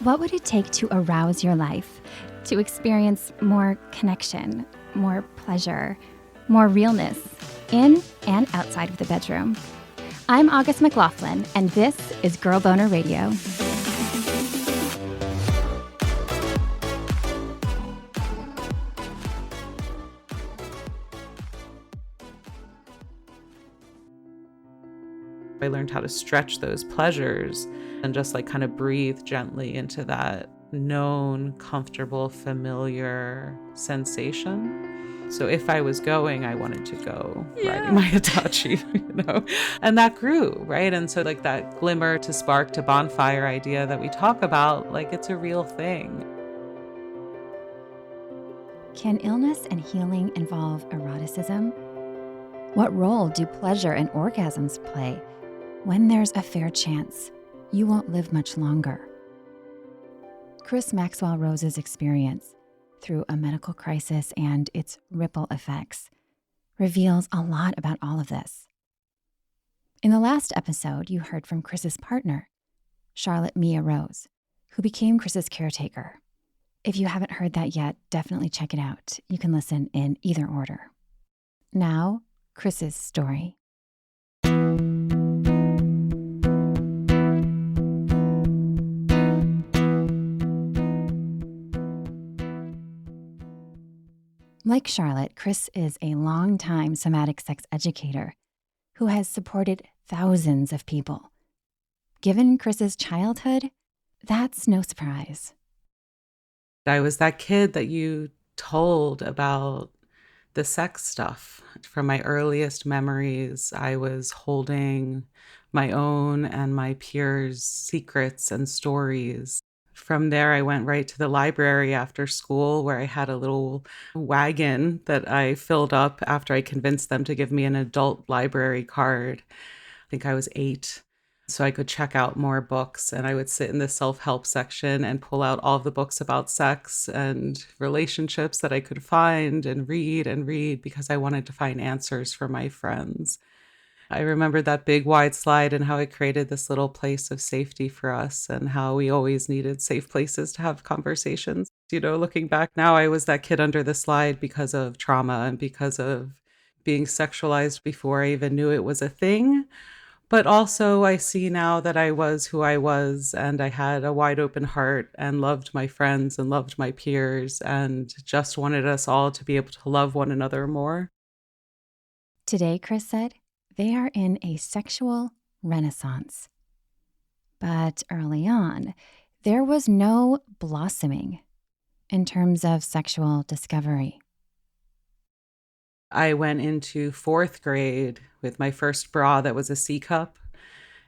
What would it take to arouse your life, to experience more connection, more pleasure, more realness, in and outside of the bedroom? I'm August McLaughlin, and this is Girl Boner Radio. I learned how to stretch those pleasures and just kind of breathe gently into that known, comfortable, familiar sensation. So if I was going, I wanted to go riding my Hitachi, and that grew, right? And so that glimmer to spark to bonfire idea that we talk about, it's a real thing. Can illness and healing involve eroticism? What role do pleasure and orgasms play? When there's a fair chance, you won't live much longer. Charlotte Maxwell Rose's experience through a medical crisis and its ripple effects reveals a lot about all of this. In the last episode, you heard from Chris's partner, Charlotte Mia Rose, who became Chris's caretaker. If you haven't heard that yet, definitely check it out. You can listen in either order. Now, Chris's story. Like Charlotte, Chris is a longtime somatic sex educator who has supported thousands of people. Given Chris's childhood, that's no surprise. I was that kid that you told about the sex stuff. From my earliest memories, I was holding my own and my peers' secrets and stories. From there, I went right to the library after school, where I had a little wagon that I filled up after I convinced them to give me an adult library card. I think I was 8. So I could check out more books, and I would sit in the self-help section and pull out all of the books about sex and relationships that I could find and read because I wanted to find answers for my friends. I remember that big wide slide and how it created this little place of safety for us, and how we always needed safe places to have conversations. Looking back now, I was that kid under the slide because of trauma and because of being sexualized before I even knew it was a thing. But also I see now that I was who I was, and I had a wide open heart and loved my friends and loved my peers and just wanted us all to be able to love one another more. Today, Chris said, they are in a sexual renaissance. But early on, there was no blossoming in terms of sexual discovery. I went into 4th grade with my first bra that was a C cup,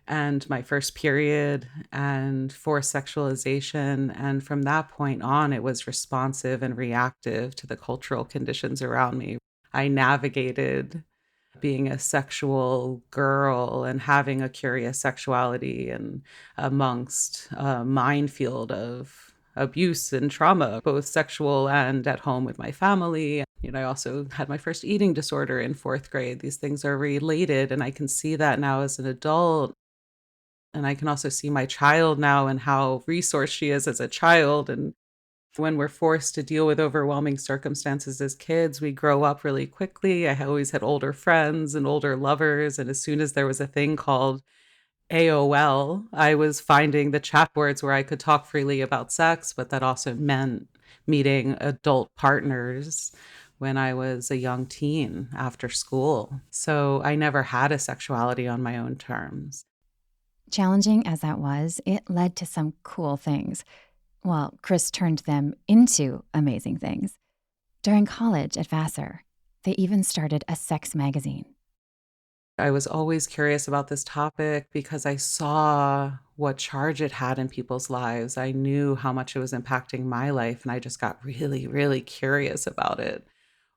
and my first period, and forced sexualization. And from that point on, it was responsive and reactive to the cultural conditions around me. I navigated being a sexual girl and having a curious sexuality, and amongst a minefield of abuse and trauma, both sexual and at home with my family. I also had my first eating disorder in 4th grade. These things are related, and I can see that now as an adult. And I can also see my child now and how resourced she is as a child. And when we're forced to deal with overwhelming circumstances as kids, we grow up really quickly. I always had older friends and older lovers. And as soon as there was a thing called AOL, I was finding the chat boards where I could talk freely about sex, but that also meant meeting adult partners when I was a young teen after school. So I never had a sexuality on my own terms. Challenging as that was, it led to some cool things. Well, Chris turned them into amazing things. During college at Vassar, they even started a sex magazine. I was always curious about this topic because I saw what charge it had in people's lives. I knew how much it was impacting my life, and I just got really, really curious about it.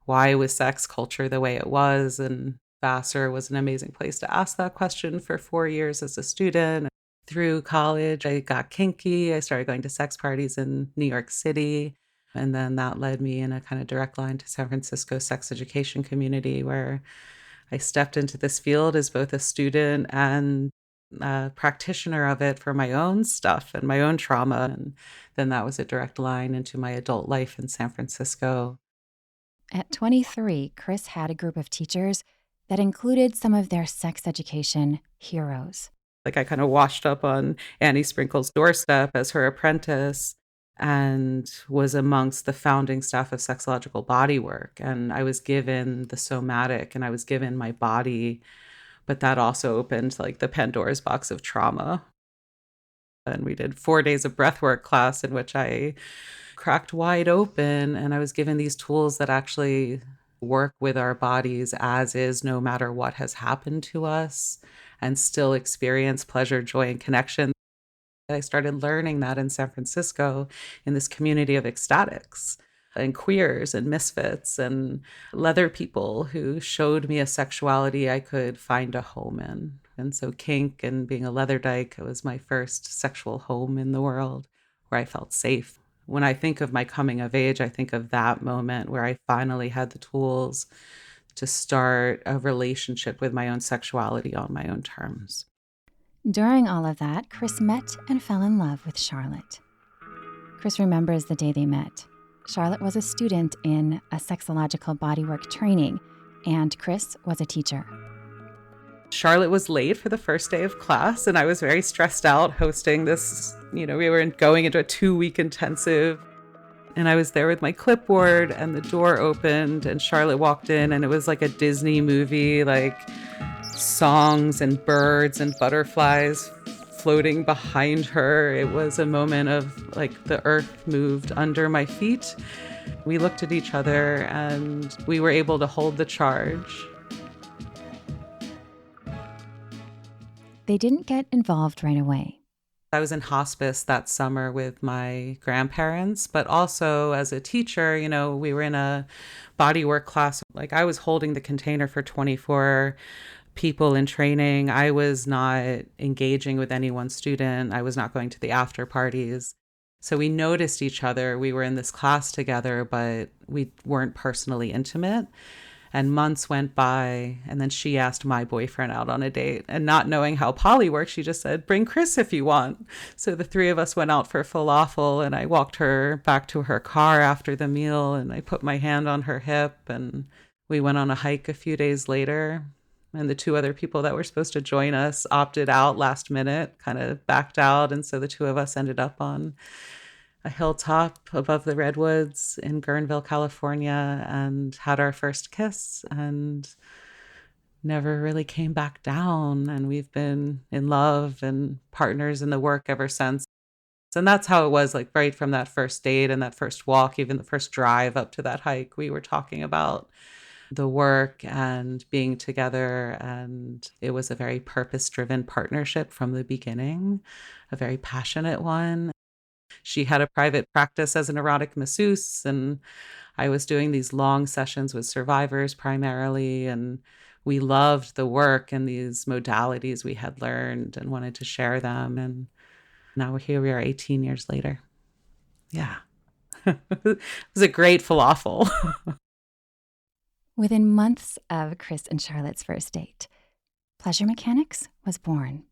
Why was sex culture the way it was? And Vassar was an amazing place to ask that question for 4 years as a student. Through college, I got kinky. I started going to sex parties in New York City. And then that led me in a kind of direct line to San Francisco sex education community, where I stepped into this field as both a student and a practitioner of it for my own stuff and my own trauma. And then that was a direct line into my adult life in San Francisco. At 23, Chris had a group of teachers that included some of their sex education heroes. Like I kind of washed up on Annie Sprinkle's doorstep as her apprentice and was amongst the founding staff of Sexological Bodywork. And I was given the somatic and I was given my body, but that also opened like the Pandora's box of trauma. And we did 4 days of breathwork class in which I cracked wide open and I was given these tools that actually work with our bodies as is, no matter what has happened to us, and still experience pleasure, joy, and connection. I started learning that in San Francisco in this community of ecstatics and queers and misfits and leather people who showed me a sexuality I could find a home in. And so kink and being a leather dyke, it was my first sexual home in the world where I felt safe. When I think of my coming of age, I think of that moment where I finally had the tools to start a relationship with my own sexuality on my own terms. During all of that, Chris met and fell in love with Charlotte. Chris remembers the day they met. Charlotte was a student in a sexological bodywork training, and Chris was a teacher. Charlotte was late for the first day of class, and I was very stressed out hosting this. We were going into a 2-week intensive, and I was there with my clipboard, and the door opened, and Charlotte walked in, and it was like a Disney movie, like songs and birds and butterflies floating behind her. It was a moment of like the earth moved under my feet. We looked at each other, and we were able to hold the charge. They didn't get involved right away. I was in hospice that summer with my grandparents, but also as a teacher, we were in a bodywork class. Like I was holding the container for 24 people in training. I was not engaging with any one student. I was not going to the after parties. So we noticed each other. We were in this class together, but we weren't personally intimate. And months went by, and then she asked my boyfriend out on a date. And not knowing how poly works, she just said, "Bring Chris if you want." So the three of us went out for falafel, and I walked her back to her car after the meal, and I put my hand on her hip, and we went on a hike a few days later. And the 2 other people that were supposed to join us opted out last minute, kind of backed out. And so the 2 of us ended up on a hilltop above the redwoods in Guerneville, California, and had our first kiss and never really came back down. And we've been in love and partners in the work ever since. And that's how it was, like right from that first date and that first walk, even the first drive up to that hike, we were talking about the work and being together. And it was a very purpose-driven partnership from the beginning, a very passionate one. She had a private practice as an erotic masseuse, and I was doing these long sessions with survivors primarily, and we loved the work and these modalities we had learned and wanted to share them. And now here we are 18 years later. Yeah. It was a great falafel. Within months of Chris and Charlotte's first date, Pleasure Mechanics was born.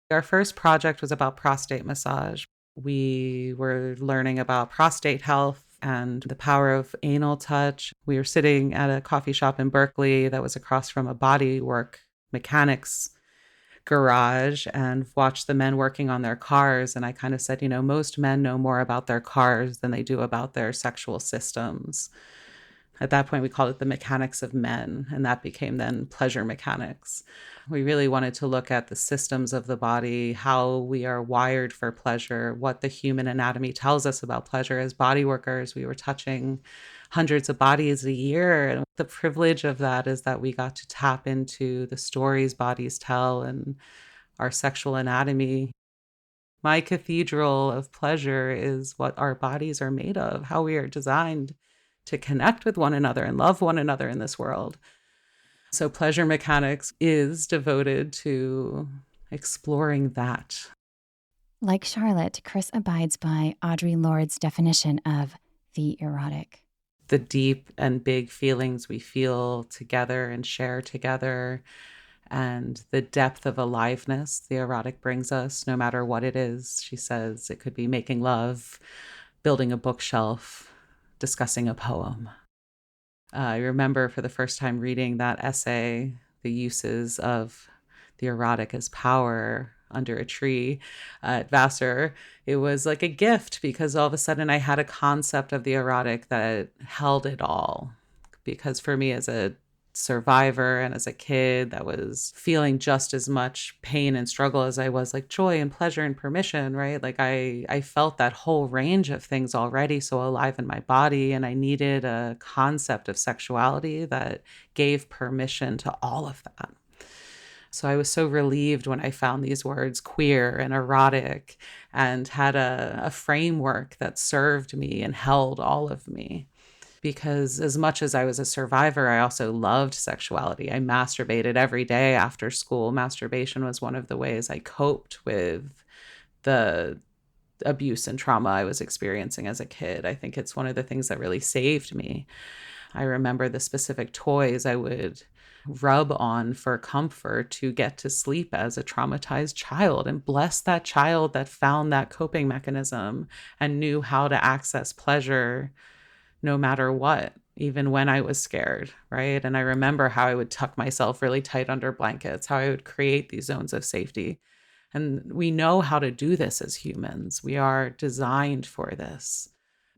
Our first project was about prostate massage. We were learning about prostate health and the power of anal touch. We were sitting at a coffee shop in Berkeley that was across from a bodywork mechanics garage and watched the men working on their cars. And I kind of said, most men know more about their cars than they do about their sexual systems. At that point, we called it the mechanics of men, and that became then pleasure mechanics. We really wanted to look at the systems of the body, how we are wired for pleasure, what the human anatomy tells us about pleasure. As body workers, we were touching hundreds of bodies a year. And the privilege of that is that we got to tap into the stories bodies tell and our sexual anatomy. My cathedral of pleasure is what our bodies are made of, how we are designed to connect with one another and love one another in this world. So pleasure mechanics is devoted to exploring that. Like Charlotte, Chris abides by Audre Lorde's definition of the erotic. The deep and big feelings we feel together and share together, and the depth of aliveness the erotic brings us, no matter what it is. She says it could be making love, building a bookshelf, discussing a poem. I remember for the first time reading that essay, The Uses of the Erotic as Power, under a tree at Vassar. It was like a gift because all of a sudden I had a concept of the erotic that held it all. Because for me as a survivor and as a kid that was feeling just as much pain and struggle as I was like joy and pleasure and permission, right? Like I felt that whole range of things already so alive in my body, and I needed a concept of sexuality that gave permission to all of that. So I was so relieved when I found these words queer and erotic and had a framework that served me and held all of me. Because as much as I was a survivor, I also loved sexuality. I masturbated every day after school. Masturbation was one of the ways I coped with the abuse and trauma I was experiencing as a kid. I think it's one of the things that really saved me. I remember the specific toys I would rub on for comfort to get to sleep as a traumatized child, and bless that child that found that coping mechanism and knew how to access pleasure no matter what, even when I was scared, right? And I remember how I would tuck myself really tight under blankets, how I would create these zones of safety. And we know how to do this as humans. We are designed for this,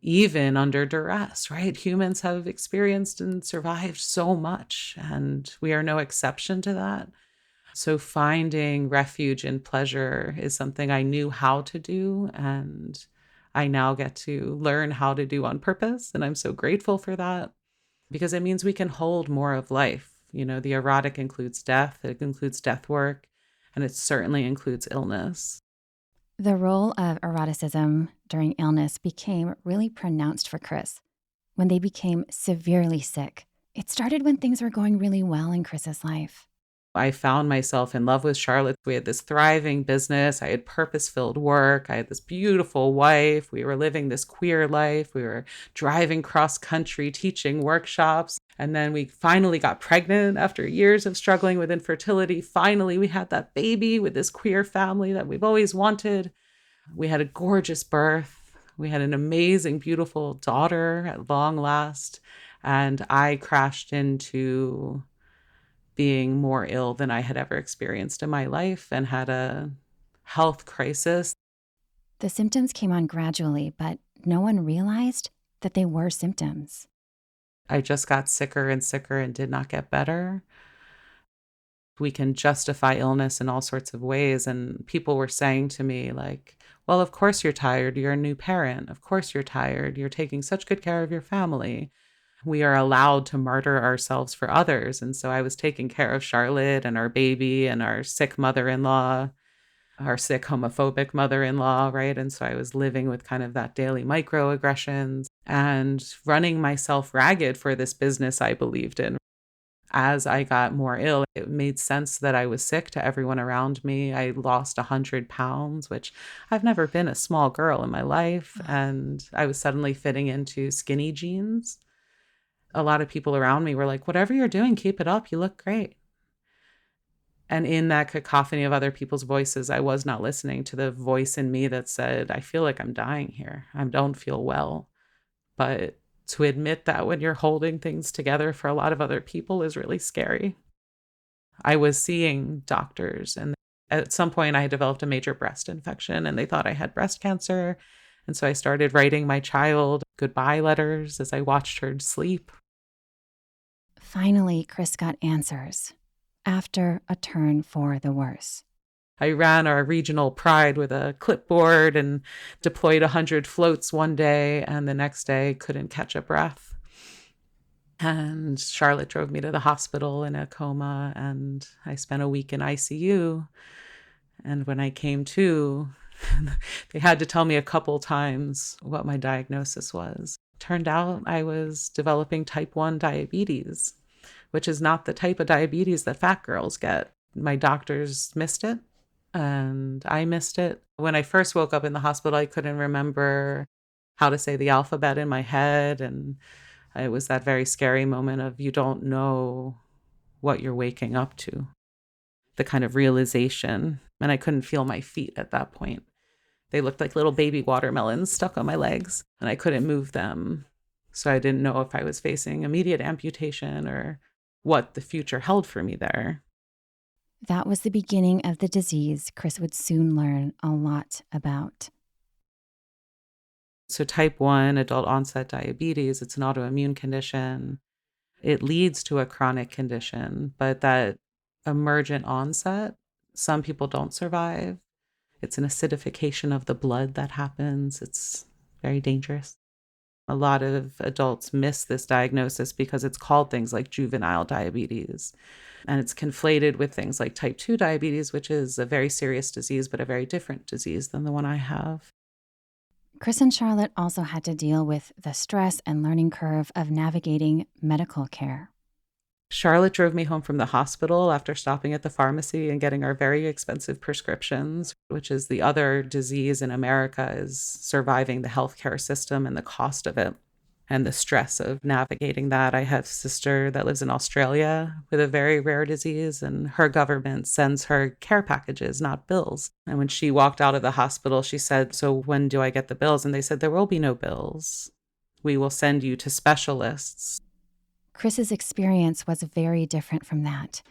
even under duress, right? Humans have experienced and survived so much, and we are no exception to that. So finding refuge in pleasure is something I knew how to do, and I now get to learn how to do on purpose. And I'm so grateful for that because it means we can hold more of life. You know, the erotic includes death, it includes death work, and it certainly includes illness. The role of eroticism during illness became really pronounced for Chris when they became severely sick. It started when things were going really well in Chris's life. I found myself in love with Charlotte. We had this thriving business. I had purpose-filled work. I had this beautiful wife. We were living this queer life. We were driving cross country, teaching workshops. And then we finally got pregnant after years of struggling with infertility. Finally, we had that baby with this queer family that we've always wanted. We had a gorgeous birth. We had an amazing, beautiful daughter at long last. And I crashed into being more ill than I had ever experienced in my life and had a health crisis. The symptoms came on gradually, but no one realized that they were symptoms. I just got sicker and sicker and did not get better. We can justify illness in all sorts of ways. And people were saying to me, like, well, of course you're tired. You're a new parent. Of course you're tired. You're taking such good care of your family. We are allowed to martyr ourselves for others. And so I was taking care of Charlotte and our baby and our sick mother-in-law, our sick homophobic mother-in-law, right? And so I was living with kind of that daily microaggressions and running myself ragged for this business I believed in. As I got more ill, it made sense that I was sick to everyone around me. I lost 100 pounds, which I've never been a small girl in my life. And I was suddenly fitting into skinny jeans. A lot of people around me were like, whatever you're doing, keep it up. You look great. And in that cacophony of other people's voices, I was not listening to the voice in me that said, I feel like I'm dying here. I don't feel well. But to admit that when you're holding things together for a lot of other people is really scary. I was seeing doctors, and at some point I had developed a major breast infection and they thought I had breast cancer. And so I started writing my child goodbye letters as I watched her sleep. Finally, Chris got answers after a turn for the worse. I ran our regional pride with a clipboard and deployed 100 floats one day, and the next day couldn't catch a breath. And Charlotte drove me to the hospital in a coma, and I spent a week in ICU. And when I came to, they had to tell me a couple times what my diagnosis was. Turned out I was developing type 1 diabetes, which is not the type of diabetes that fat girls get. My doctors missed it, and I missed it. When I first woke up in the hospital, I couldn't remember how to say the alphabet in my head, and it was that very scary moment of you don't know what you're waking up to. the kind of realization. And I couldn't feel my feet at that point. They looked like little baby watermelons stuck on my legs, and I couldn't move them. So I didn't know if I was facing immediate amputation or what the future held for me there. That was the beginning of the disease Chris would soon learn a lot about. So type 1 adult onset diabetes, it's an autoimmune condition. It leads to a chronic condition, but that emergent onset, some people don't survive. It's an acidification of the blood that happens. It's very dangerous. A lot of adults miss this diagnosis because it's called things like juvenile diabetes. And it's conflated with things like type 2 diabetes, which is a very serious disease, but a very different disease than the one I have. Chris and Charlotte also had to deal with the stress and learning curve of navigating medical care. Charlotte drove me home from the hospital after stopping at the pharmacy and getting our very expensive prescriptions, which is the other disease in America, is surviving the healthcare system and the cost of it and the stress of navigating that. I have a sister that lives in Australia with a very rare disease, and her government sends her care packages, not bills. And when she walked out of the hospital, she said, "So when do I get the bills?" And they said, "There will be no bills. We will send you to specialists." Chris's experience was very different from that,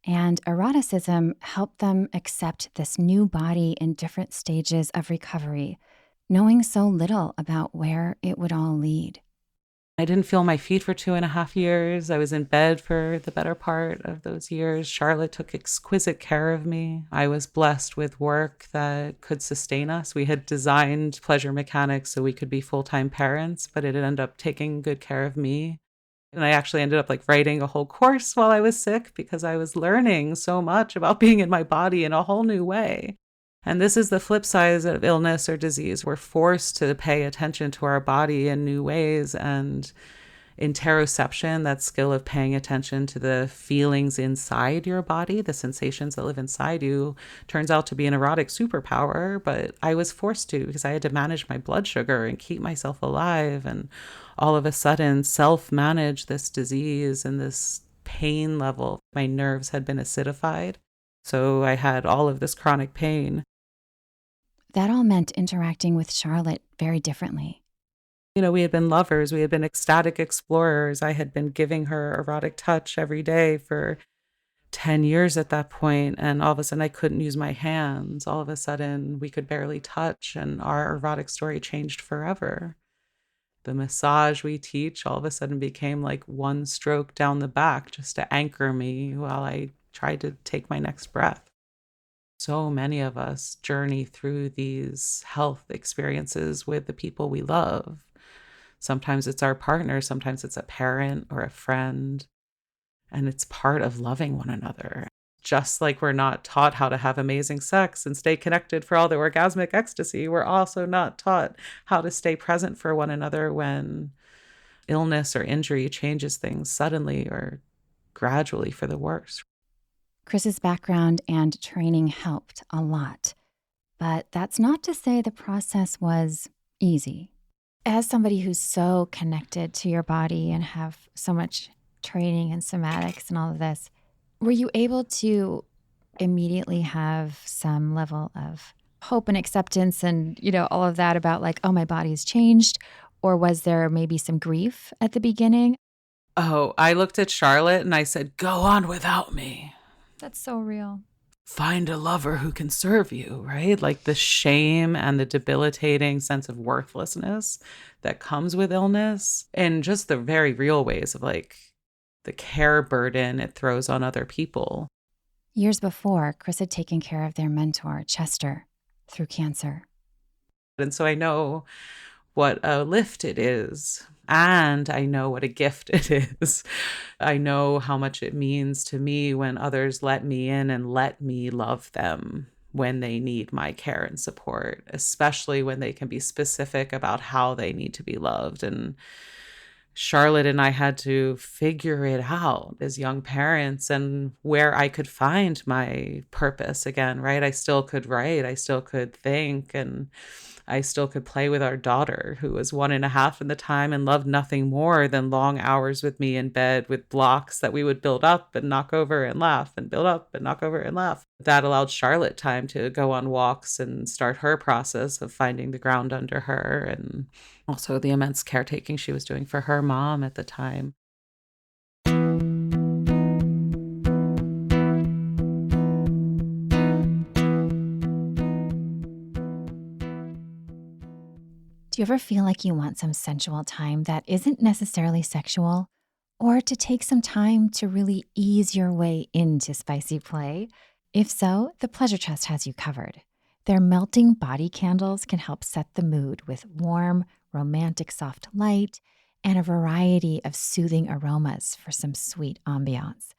and eroticism helped them accept this new body in different stages of recovery, knowing so little about where it would all lead. I didn't feel my feet for 2.5 years. I was in bed for the better part of those years. Charlotte took exquisite care of me. I was blessed with work that could sustain us. We had designed pleasure mechanics so we could be full-time parents, but it ended up taking good care of me. And I actually ended up writing a whole course while I was sick because I was learning so much about being in my body in a whole new way. And this is the flip side of illness or disease. We're forced to pay attention to our body in new ways. And interoception, that skill of paying attention to the feelings inside your body, the sensations that live inside you, turns out to be an erotic superpower. But I was forced to because I had to manage my blood sugar and keep myself alive. And all of a sudden, self-manage this disease and this pain level. My nerves had been acidified. So I had all of this chronic pain. That all meant interacting with Charlotte very differently. We had been lovers. We had been ecstatic explorers. I had been giving her erotic touch every day for 10 years at that point. And all of a sudden, I couldn't use my hands. All of a sudden, we could barely touch. And our erotic story changed forever. The massage we teach all of a sudden became like one stroke down the back just to anchor me while I tried to take my next breath. So many of us journey through these health experiences with the people we love. Sometimes it's our partner, sometimes it's a parent or a friend, and it's part of loving one another. Just like we're not taught how to have amazing sex and stay connected for all the orgasmic ecstasy, we're also not taught how to stay present for one another when illness or injury changes things suddenly or gradually for the worse. Chris's background and training helped a lot, but that's not to say the process was easy. As somebody who's so connected to your body and have so much training in somatics and all of this, were you able to immediately have some level of hope and acceptance and, all of that about oh, my body's changed? Or was there maybe some grief at the beginning? Oh, I looked at Charlotte and I said, "Go on without me. That's so real. Find a lover who can serve you," right? The shame and the debilitating sense of worthlessness that comes with illness and just the very real ways of the care burden it throws on other people. Years before, Chris had taken care of their mentor, Chester, through cancer. And so I know what a lift it is. And I know what a gift it is. I know how much it means to me when others let me in and let me love them when they need my care and support, especially when they can be specific about how they need to be loved. And Charlotte and I had to figure it out as young parents and where I could find my purpose again, right? I still could write, I still could think, and I still could play with our daughter, who was 1.5 at the time and loved nothing more than long hours with me in bed with blocks that we would build up and knock over and laugh and build up and knock over and laugh. That allowed Charlotte time to go on walks and start her process of finding the ground under her, and also the immense caretaking she was doing for her mom at the time. Do you ever feel like you want some sensual time that isn't necessarily sexual? Or to take some time to really ease your way into spicy play? If so, the Pleasure Chest has you covered. Their melting body candles can help set the mood with warm, romantic soft light and a variety of soothing aromas for some sweet ambiance.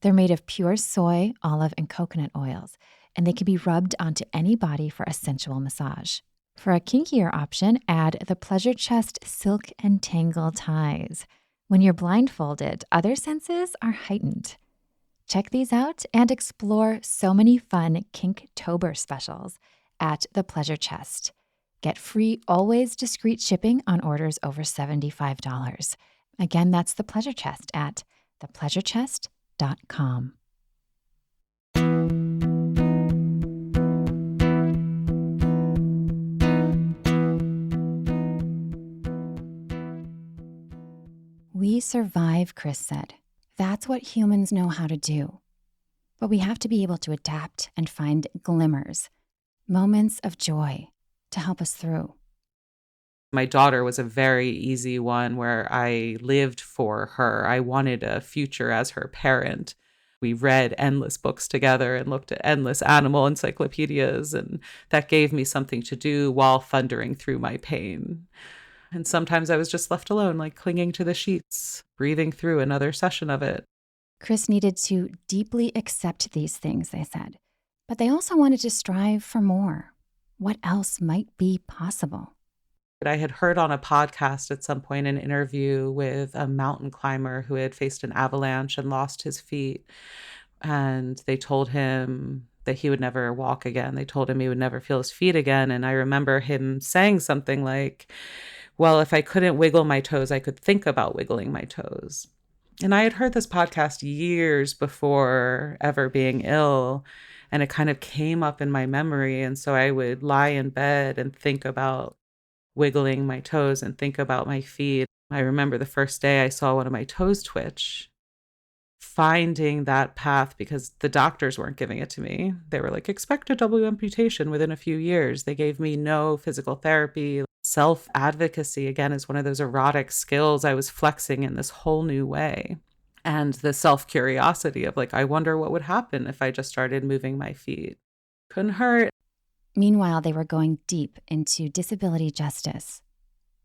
They're made of pure soy, olive, and coconut oils, and they can be rubbed onto any body for a sensual massage. For a kinkier option, add the Pleasure Chest Silk and Tangle ties. When you're blindfolded, other senses are heightened. Check these out and explore so many fun Kinktober specials at the Pleasure Chest. Get free, always discreet shipping on orders over $75. Again, that's the Pleasure Chest at thepleasurechest.com. We survive, Chris said. That's what humans know how to do. But we have to be able to adapt and find glimmers, moments of joy to help us through. My daughter was a very easy one where I lived for her. I wanted a future as her parent. We read endless books together and looked at endless animal encyclopedias, and that gave me something to do while thundering through my pain. And sometimes I was just left alone, like clinging to the sheets, breathing through another session of it. Chris needed to deeply accept these things, they said, but they also wanted to strive for more. What else might be possible? I had heard on a podcast at some point an interview with a mountain climber who had faced an avalanche and lost his feet. And they told him that he would never walk again. They told him he would never feel his feet again. And I remember him saying something like, well, if I couldn't wiggle my toes, I could think about wiggling my toes. And I had heard this podcast years before ever being ill, and it kind of came up in my memory. And so I would lie in bed and think about wiggling my toes and think about my feet. I remember the first day I saw one of my toes twitch, finding that path because the doctors weren't giving it to me. They were like, expect a double amputation within a few years. They gave me no physical therapy. Self-advocacy, again, is one of those erotic skills I was flexing in this whole new way. And the self-curiosity of like, I wonder what would happen if I just started moving my feet. Couldn't hurt. Meanwhile, they were going deep into disability justice.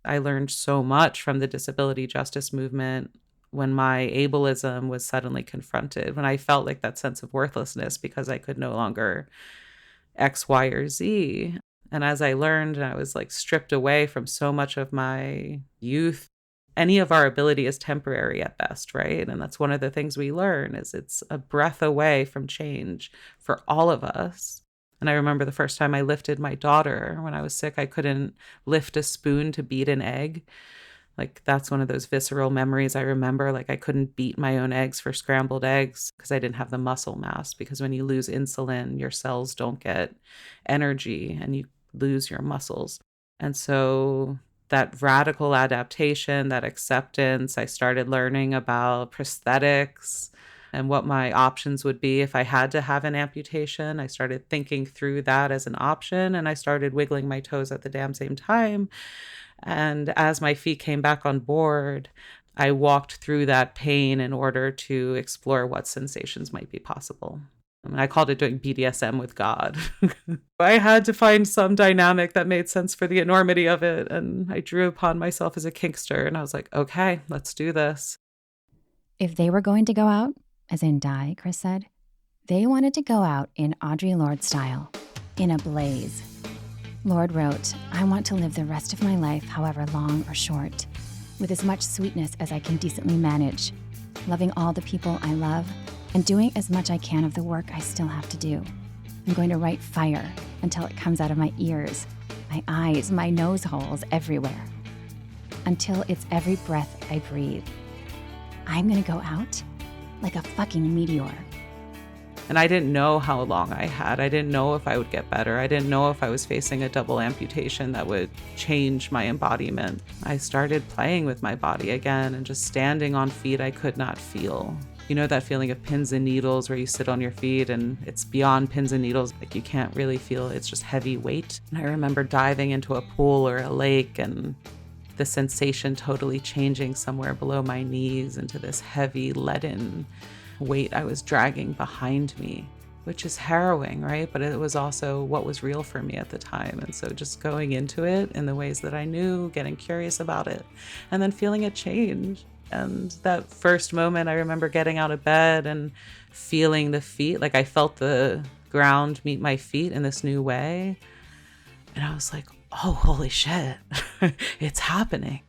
I learned so much from the disability justice movement when my ableism was suddenly confronted, when I felt like that sense of worthlessness because I could no longer X, Y, or Z. And as I learned, and I was like stripped away from so much of my youth. Any of our ability is temporary at best, right? And that's one of the things we learn is it's a breath away from change for all of us. And I remember the first time I lifted my daughter when I was sick, I couldn't lift a spoon to beat an egg. Like that's one of those visceral memories I remember. Like I couldn't beat my own eggs for scrambled eggs because I didn't have the muscle mass. Because when you lose insulin, your cells don't get energy and you lose your muscles. And so that radical adaptation, that acceptance, I started learning about prosthetics and what my options would be if I had to have an amputation. I started thinking through that as an option, and I started wiggling my toes at the damn same time. And as my feet came back on board, I walked through that pain in order to explore what sensations might be possible. I called it doing BDSM with God. I had to find some dynamic that made sense for the enormity of it. And I drew upon myself as a kinkster. And I was like, okay, let's do this. If they were going to go out, as in die, Chris said, they wanted to go out in Audre Lorde style, in a blaze. Lorde wrote, I want to live the rest of my life, however long or short, with as much sweetness as I can decently manage, loving all the people I love, and doing as much I can of the work I still have to do. I'm going to write fire until it comes out of my ears, my eyes, my nose holes, everywhere. Until it's every breath I breathe. I'm gonna go out like a fucking meteor. And I didn't know how long I had. I didn't know if I would get better. I didn't know if I was facing a double amputation that would change my embodiment. I started playing with my body again and just standing on feet I could not feel. You know that feeling of pins and needles where you sit on your feet and it's beyond pins and needles, like you can't really feel it. It's just heavy weight. And I remember diving into a pool or a lake and the sensation totally changing somewhere below my knees into this heavy leaden weight I was dragging behind me, which is harrowing, right? But it was also what was real for me at the time. And so just going into it in the ways that I knew, getting curious about it, and then feeling it change. And that first moment, I remember getting out of bed and feeling the feet, like I felt the ground meet my feet in this new way. And I was like, oh, holy shit, it's happening.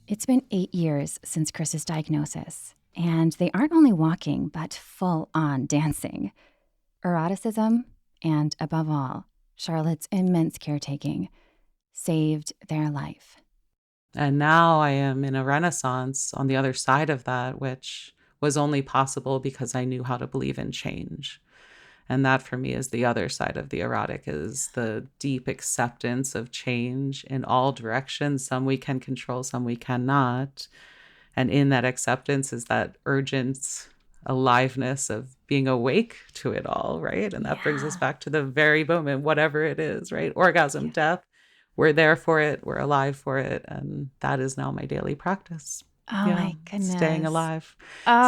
It's been 8 years since Chris's diagnosis, and they aren't only walking, but full-on dancing. Eroticism, and above all, Charlotte's immense caretaking, saved their life. And now I am in a renaissance on the other side of that, which was only possible because I knew how to believe in change. And that for me is the other side of the erotic, is the deep acceptance of change in all directions. Some we can control, some we cannot. And in that acceptance is that urgent aliveness of being awake to it all, right? And that brings us back to the very moment, whatever it is, right? Orgasm, death, we're there for it, we're alive for it. And that is now my daily practice. Oh my goodness. Staying alive.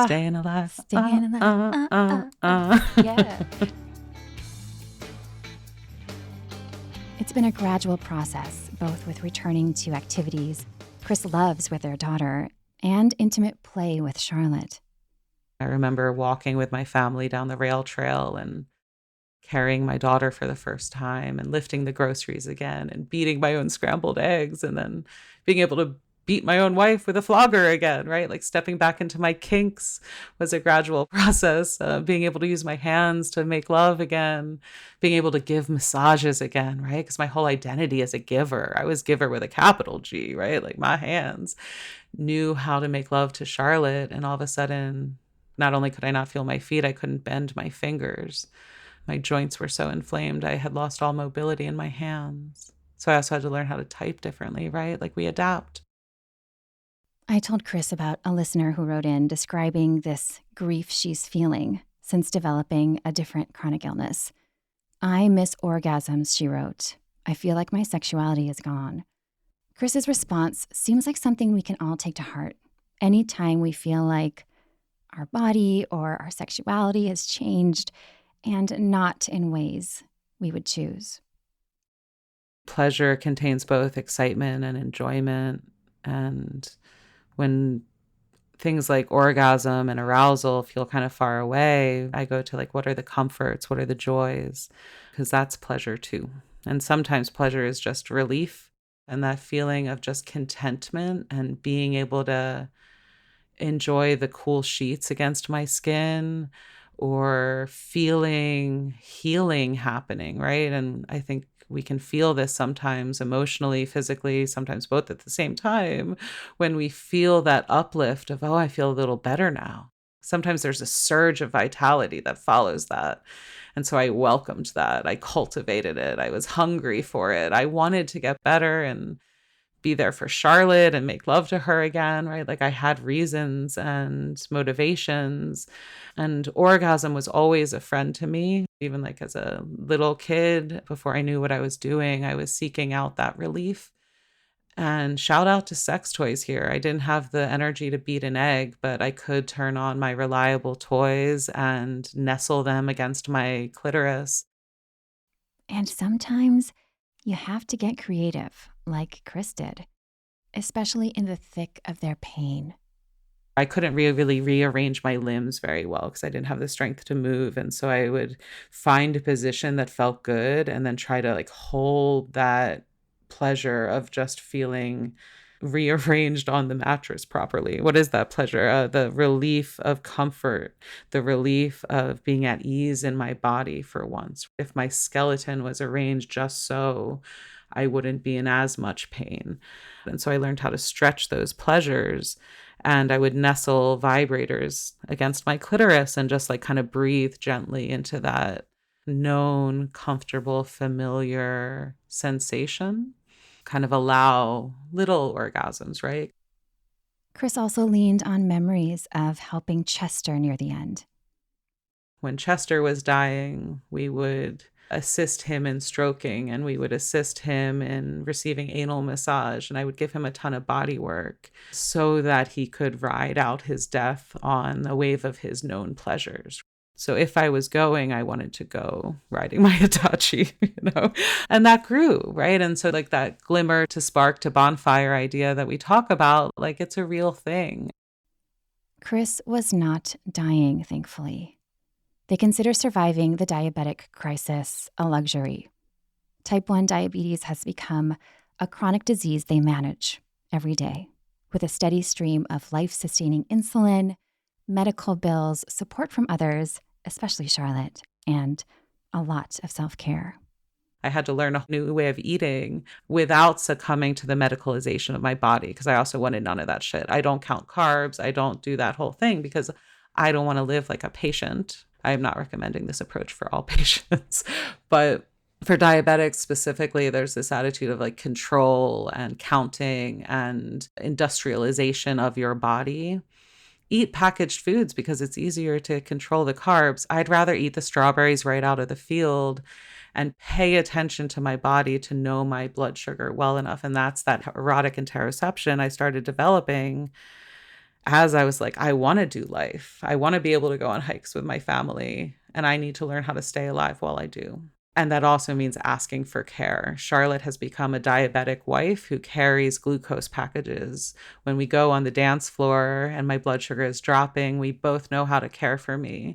Staying alive. Staying alive. Yeah. It's been a gradual process, both with returning to activities Chris loves with their daughter and intimate play with Charlotte. I remember walking with my family down the rail trail and carrying my daughter for the first time and lifting the groceries again and beating my own scrambled eggs and then being able to beat my own wife with a flogger again, right? Like stepping back into my kinks was a gradual process. Being able to use my hands to make love again, being able to give massages again, right? Because my whole identity is a giver. I was giver with a capital G, right? Like my hands knew how to make love to Charlotte. And all of a sudden, not only could I not feel my feet, I couldn't bend my fingers. My joints were so inflamed, I had lost all mobility in my hands. So I also had to learn how to type differently, right? Like we adapt. I told Chris about a listener who wrote in describing this grief she's feeling since developing a different chronic illness. I miss orgasms, she wrote. I feel like my sexuality is gone. Chris's response seems like something we can all take to heart. Anytime we feel like our body or our sexuality has changed, and not in ways we would choose. Pleasure contains both excitement and enjoyment. And when things like orgasm and arousal feel kind of far away, I go to like, what are the comforts? What are the joys? Because that's pleasure too. And sometimes pleasure is just relief and that feeling of just contentment and being able to enjoy the cool sheets against my skin or feeling healing happening, right? And I think we can feel this sometimes emotionally, physically, sometimes both at the same time when we feel that uplift of, oh, I feel a little better now. Sometimes there's a surge of vitality that follows that. And so I welcomed that. I cultivated it. I was hungry for it. I wanted to get better and be there for Charlotte and make love to her again, right? Like I had reasons and motivations, and orgasm was always a friend to me. Even like as a little kid, before I knew what I was doing, I was seeking out that relief. And shout out to sex toys here. I didn't have the energy to beat an egg, but I could turn on my reliable toys and nestle them against my clitoris. And sometimes you have to get creative, like Chris did, especially in the thick of their pain. I couldn't really rearrange my limbs very well because I didn't have the strength to move. And so I would find a position that felt good and then try to like hold that pleasure of just feeling rearranged on the mattress properly. What is that pleasure? The relief of comfort, the relief of being at ease in my body for once. If my skeleton was arranged just so, I wouldn't be in as much pain. And so I learned how to stretch those pleasures, and I would nestle vibrators against my clitoris and just like kind of breathe gently into that known, comfortable, familiar sensation. Kind of allow little orgasms, right? Chris also leaned on memories of helping Chester near the end. When Chester was dying, we would assist him in stroking, and we would assist him in receiving anal massage, and I would give him a ton of body work so that he could ride out his death on a wave of his known pleasures. So if I was going, I wanted to go riding my Hitachi, and that grew, right? And so like that glimmer to spark to bonfire idea that we talk about, like it's a real thing. Chris was not dying, thankfully. They consider surviving the diabetic crisis a luxury. Type 1 diabetes has become a chronic disease they manage every day, with a steady stream of life-sustaining insulin, medical bills, support from others, especially Charlotte, and a lot of self-care. I had to learn a new way of eating without succumbing to the medicalization of my body, because I also wanted none of that shit. I don't count carbs. I don't do that whole thing because I don't want to live like a patient. I am not recommending this approach for all patients, but for diabetics specifically, there's this attitude of like control and counting and industrialization of your body. Eat packaged foods because it's easier to control the carbs. I'd rather eat the strawberries right out of the field and pay attention to my body to know my blood sugar well enough. And that's that erotic interoception I started developing as I was like, I want to do life. I want to be able to go on hikes with my family, and I need to learn how to stay alive while I do. And that also means asking for care. Charlotte has become a diabetic wife who carries glucose packages. When we go on the dance floor and my blood sugar is dropping, we both know how to care for me.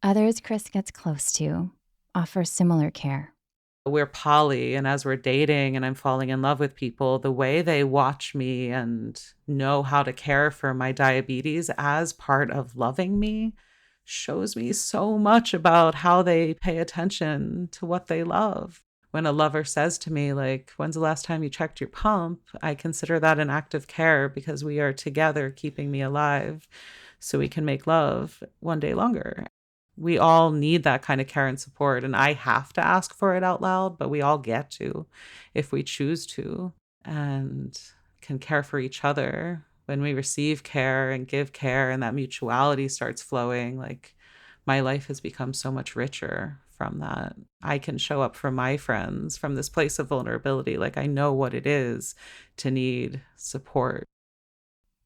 Others Chris gets close to offer similar care. We're poly, and as we're dating and I'm falling in love with people, the way they watch me and know how to care for my diabetes as part of loving me shows me so much about how they pay attention to what they love. When a lover says to me, like, when's the last time you checked your pump? I consider that an act of care because we are together keeping me alive so we can make love one day longer. We all need that kind of care and support, and I have to ask for it out loud, but we all get to if we choose to, and can care for each other. When we receive care and give care and that mutuality starts flowing, like my life has become so much richer from that. I can show up for my friends from this place of vulnerability. Like I know what it is to need support.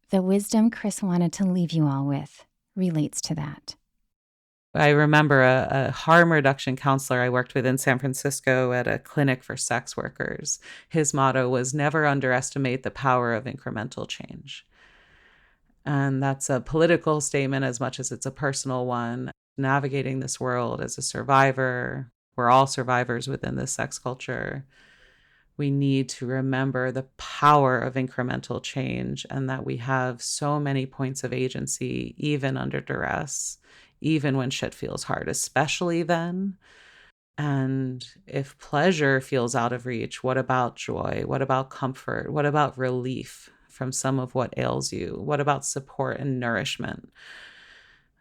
The wisdom Chris wanted to leave you all with relates to that. I remember a harm reduction counselor I worked with in San Francisco at a clinic for sex workers. His motto was never underestimate the power of incremental change. And that's a political statement as much as it's a personal one. Navigating this world as a survivor, we're all survivors within this sex culture. We need to remember the power of incremental change and that we have so many points of agency, even under duress, even when shit feels hard, especially then. And if pleasure feels out of reach, what about joy? What about comfort? What about relief from some of what ails you? What about support and nourishment?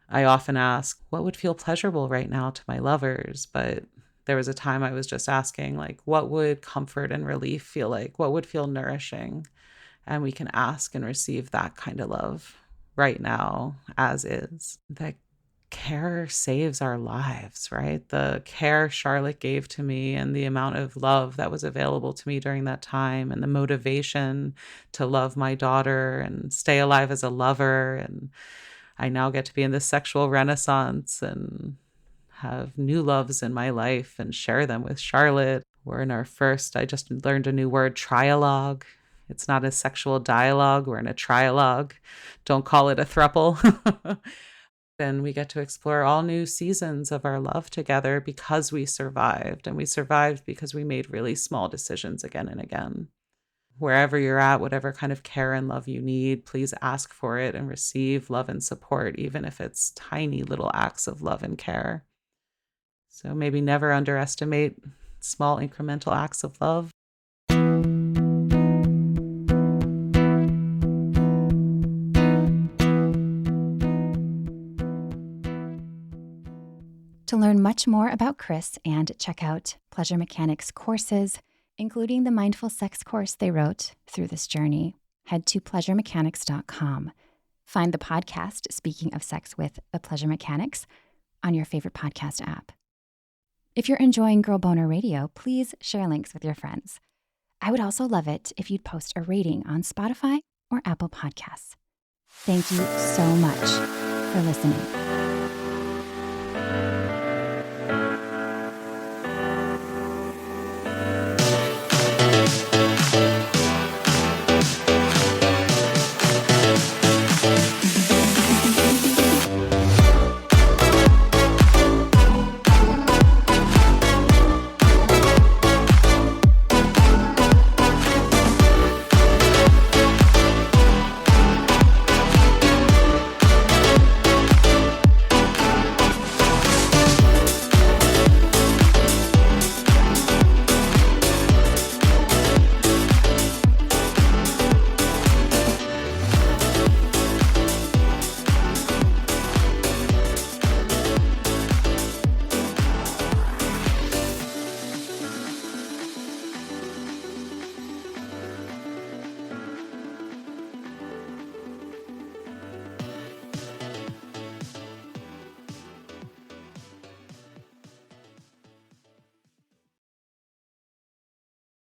I often ask, what would feel pleasurable right now to my lovers? But there was a time I was just asking, like, what would comfort and relief feel like? What would feel nourishing? And we can ask and receive that kind of love right now, as is. That care saves our lives, right? The care Charlotte gave to me and the amount of love that was available to me during that time and the motivation to love my daughter and stay alive as a lover. And I now get to be in this sexual renaissance and have new loves in my life and share them with Charlotte. We're in our first, I just learned a new word, trialogue. It's not a sexual dialogue. We're in a trialogue. Don't call it a throuple. And we get to explore all new seasons of our love together because we survived. And we survived because we made really small decisions again and again. wherever you're at, whatever kind of care and love you need, please ask for it and receive love and support, even if it's tiny little acts of love and care. So maybe never underestimate small incremental acts of love. To learn much more about Chris and check out Pleasure Mechanics courses, including the Mindful Sex course they wrote through this journey, head to pleasuremechanics.com. Find the podcast, Speaking of Sex with the Pleasure Mechanics, on your favorite podcast app. If you're enjoying Girl Boner Radio, please share links with your friends. I would also love it if you'd post a rating on Spotify or Apple Podcasts. Thank you so much for listening.